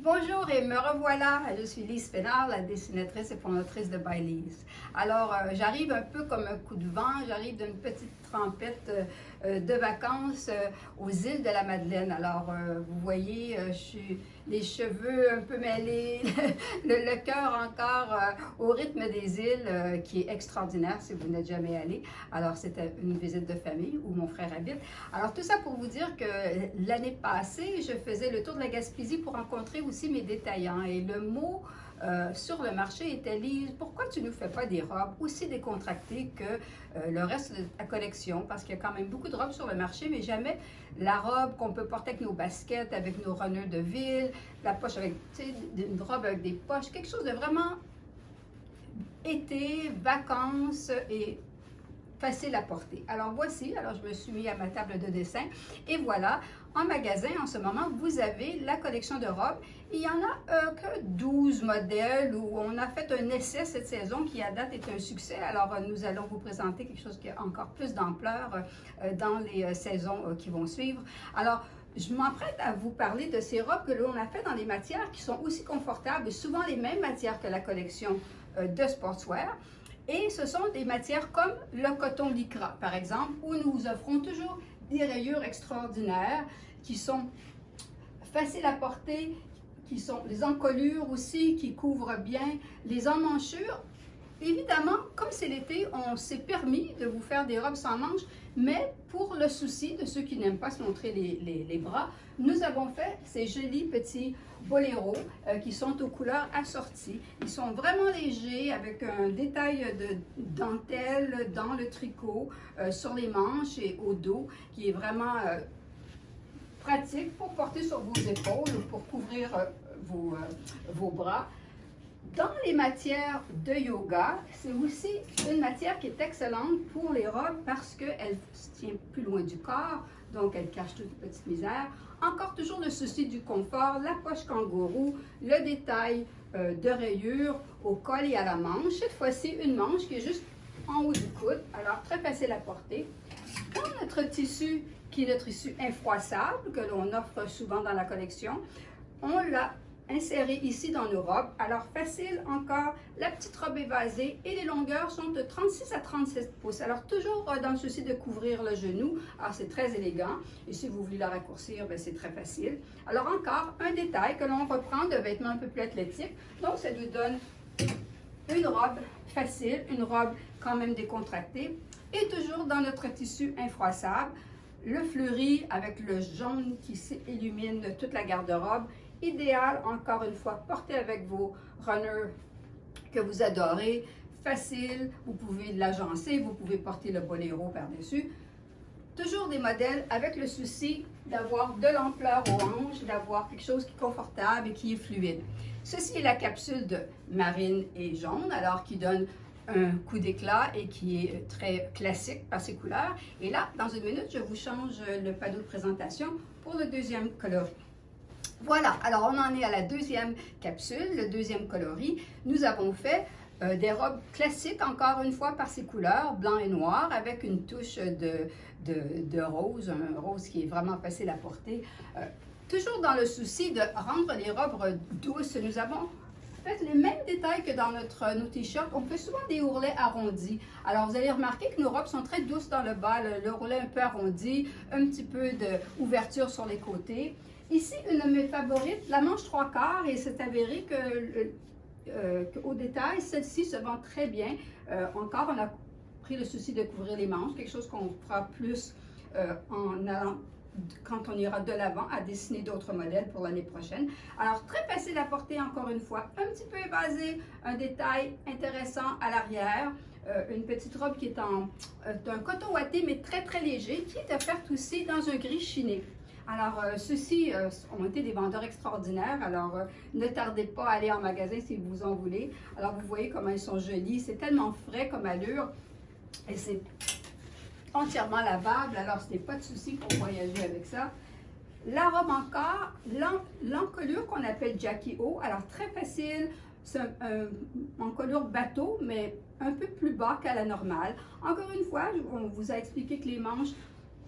Bonjour et me revoilà, je suis Lise Pénard, la dessinatrice et fondatrice de By Lise. Alors, j'arrive un peu comme un coup de vent, j'arrive d'une petite trempette de vacances aux îles de la Madeleine. Alors, vous voyez, je suis les cheveux un peu mêlés, le cœur encore au rythme des îles, qui est extraordinaire si vous n'êtes jamais allé. Alors, c'était une visite de famille où mon frère habite. Alors, tout ça pour vous dire que l'année passée, je faisais le tour de la Gaspésie pour rencontrer aussi mes détaillants. Et le mot sur le marché était « Lise, pourquoi tu ne nous fais pas des robes aussi décontractées que le reste de ta collection? » Parce qu'il y a quand même beaucoup de robes sur le marché, mais jamais la robe qu'on peut porter avec nos baskets, avec nos runners de ville, la poche avec, tu sais, une robe avec des poches, quelque chose de vraiment été, vacances et facile à porter. Alors voici, alors je me suis mis à ma table de dessin et voilà, en magasin en ce moment, vous avez la collection de robes. Il n'y en a que 12 modèles où on a fait un essai cette saison qui à date est un succès. Alors nous allons vous présenter quelque chose qui a encore plus d'ampleur dans les saisons qui vont suivre. Alors, je m'apprête à vous parler de ces robes que l'on a fait dans des matières qui sont aussi confortables, souvent les mêmes matières que la collection de sportswear. Et ce sont des matières comme le coton lycra, par exemple, où nous offrons toujours des rayures extraordinaires qui sont faciles à porter, qui sont les encolures aussi, qui couvrent bien, les emmanchures. Évidemment, comme c'est l'été, on s'est permis de vous faire des robes sans manches, mais pour le souci de ceux qui n'aiment pas se montrer les bras, nous avons fait ces jolis petits boléros qui sont aux couleurs assorties. Ils sont vraiment légers avec un détail de dentelle dans le tricot, sur les manches et au dos, qui est vraiment pratique pour porter sur vos épaules ou pour couvrir vos bras. Dans les matières de yoga, c'est aussi une matière qui est excellente pour les robes parce qu'elle se tient plus loin du corps, donc elle cache toute petite misère. Encore toujours le souci du confort, la poche kangourou, le détail de rayures au col et à la manche. Cette fois-ci, une manche qui est juste en haut du coude, alors très facile à porter. Dans notre tissu, qui est notre tissu infroissable, que l'on offre souvent dans la collection, on l'a inséré ici dans nos robes. Alors facile encore, la petite robe évasée et les longueurs sont de 36 à 37 pouces. Alors toujours dans le souci de couvrir le genou. Alors c'est très élégant et si vous voulez la raccourcir, c'est très facile. Alors encore un détail que l'on reprend de vêtements un peu plus athlétiques. Donc ça nous donne une robe facile, une robe quand même décontractée et toujours dans notre tissu infroissable. Le fleuri avec le jaune qui illumine toute la garde-robe. Idéal, encore une fois, porté avec vos runners que vous adorez. Facile, vous pouvez l'agencer, vous pouvez porter le boléro par-dessus. Toujours des modèles avec le souci d'avoir de l'ampleur aux hanches, d'avoir quelque chose qui est confortable et qui est fluide. Ceci est la capsule de marine et jaune, alors qui donne un coup d'éclat et qui est très classique par ses couleurs. Et là, dans une minute, je vous change le panneau de présentation pour le deuxième coloris. Voilà, alors on en est à la deuxième capsule, le deuxième coloris. Nous avons fait des robes classiques, encore une fois, par ses couleurs, blanc et noir, avec une touche de rose, un rose qui est vraiment facile à porter. Toujours dans le souci de rendre les robes douces, nous avons fait les mêmes détails que dans nos t-shirts. On fait souvent des ourlets arrondis. Alors, vous allez remarquer que nos robes sont très douces dans le bas, le ourlet un peu arrondi, un petit peu d'ouverture sur les côtés. Ici, une de mes favorites, la manche 3/4, et c'est avéré qu'au détail, celle-ci se vend très bien. Encore, on a pris le souci de couvrir les manches, quelque chose qu'on fera plus en allant, quand on ira de l'avant à dessiner d'autres modèles pour l'année prochaine. Alors, très facile à porter, encore une fois, un petit peu évasé, un détail intéressant à l'arrière. Une petite robe qui est d'un coton ouaté, mais très, très léger, qui est offerte aussi dans un gris chiné. Alors, ceux-ci ont été des vendeurs extraordinaires, alors ne tardez pas à aller en magasin si vous en voulez. Alors, vous voyez comment ils sont jolis, c'est tellement frais comme allure et c'est entièrement lavable, alors ce n'est pas de souci pour voyager avec ça. La robe encore, l'encolure qu'on appelle Jackie O, alors très facile, c'est un encolure bateau, mais un peu plus bas qu'à la normale. Encore une fois, on vous a expliqué que les manches,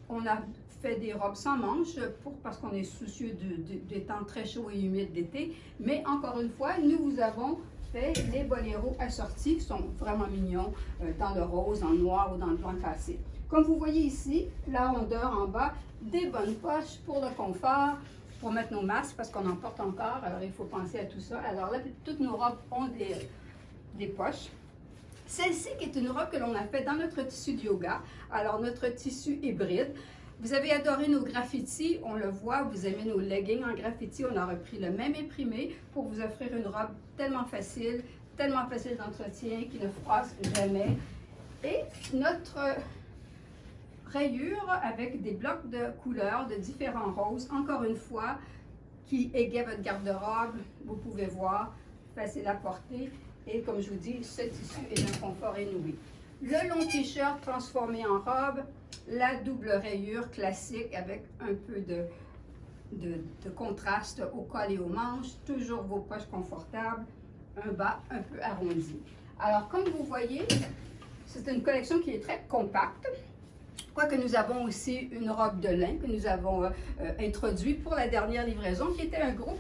on a fait des robes sans manches parce qu'on est soucieux des temps très chauds et humides d'été. Mais encore une fois, nous vous avons fait les boléros assortis qui sont vraiment mignons dans le rose, en noir ou dans le blanc cassé. Comme vous voyez ici, la rondeur en bas, des bonnes poches pour le confort, pour mettre nos masques parce qu'on en porte encore, alors il faut penser à tout ça. Alors là, toutes nos robes ont des poches. Celle-ci qui est une robe que l'on a fait dans notre tissu de yoga, alors notre tissu hybride. Vous avez adoré nos graffitis, on le voit, vous aimez nos leggings en graffiti, on a repris le même imprimé pour vous offrir une robe tellement facile d'entretien, qui ne froisse jamais. Et notre rayure avec des blocs de couleurs de différents roses, encore une fois, qui égaye votre garde-robe, vous pouvez voir, facile à porter. Et comme je vous dis, ce tissu est d'un confort inouï. Le long t-shirt transformé en robe, la double rayure classique avec un peu de contraste au col et aux manches, toujours vos poches confortables, un bas un peu arrondi. Alors comme vous voyez, c'est une collection qui est très compacte. Quoique nous avons aussi une robe de lin que nous avons introduit pour la dernière livraison, qui était un groupe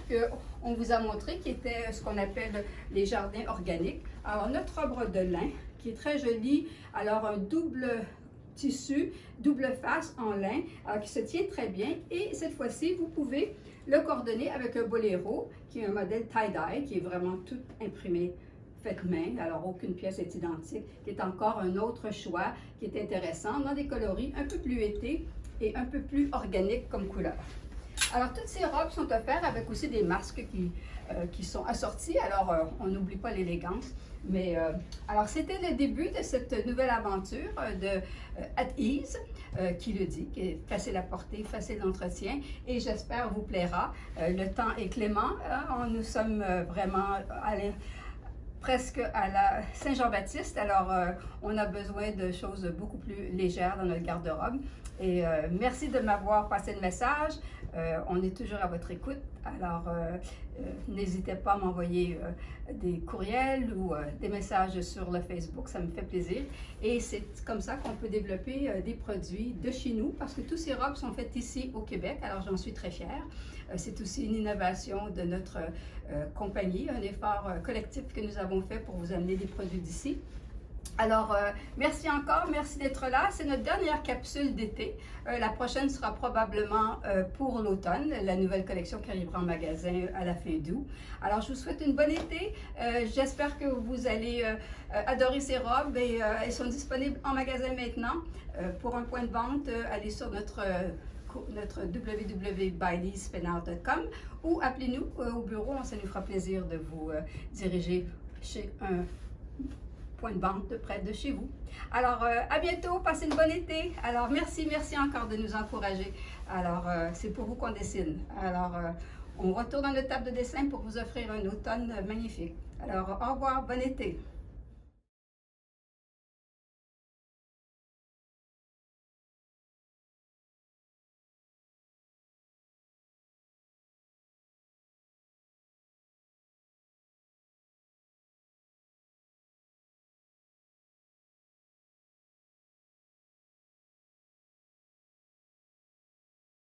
qu'on vous a montré, qui était ce qu'on appelle les jardins organiques. Alors notre robe de lin, qui est très jolie, alors un double tissu, double face en lin, alors qui se tient très bien. Et cette fois-ci, vous pouvez le coordonner avec un boléro, qui est un modèle tie-dye, qui est vraiment tout imprimé fait main, alors aucune pièce est identique, qui est encore un autre choix qui est intéressant dans des coloris un peu plus été et un peu plus organiques comme couleur. Alors toutes ces robes sont offertes avec aussi des masques qui sont assortis, alors on n'oublie pas l'élégance. Mais alors c'était le début de cette nouvelle aventure de At Ease, qui le dit, qui est facile à porter, facile d'entretien, et j'espère vous plaira. Le temps est clément, hein, nous sommes vraiment presque à la Saint-Jean-Baptiste, alors on a besoin de choses beaucoup plus légères dans notre garde-robe. Et merci de m'avoir passé le message. On est toujours à votre écoute, alors n'hésitez pas à m'envoyer des courriels ou des messages sur le Facebook, ça me fait plaisir. Et c'est comme ça qu'on peut développer des produits de chez nous, parce que toutes ces robes sont faites ici au Québec, alors j'en suis très fière. C'est aussi une innovation de notre compagnie, un effort collectif que nous avons fait pour vous amener des produits d'ici. Alors, merci encore, merci d'être là. C'est notre dernière capsule d'été. La prochaine sera probablement pour l'automne, la nouvelle collection qui arrivera en magasin à la fin d'août. Alors, je vous souhaite une bonne été. J'espère que vous allez adorer ces robes et elles sont disponibles en magasin maintenant. Pour un point de vente, allez sur notre www.baileyspenard.com ou appelez-nous au bureau, ça nous fera plaisir de vous diriger chez un point de vente près de chez vous. Alors, à bientôt, passez une bonne été. Alors, merci encore de nous encourager. Alors, c'est pour vous qu'on dessine. Alors, on retourne à notre table de dessin pour vous offrir un automne magnifique. Alors, au revoir, bon été.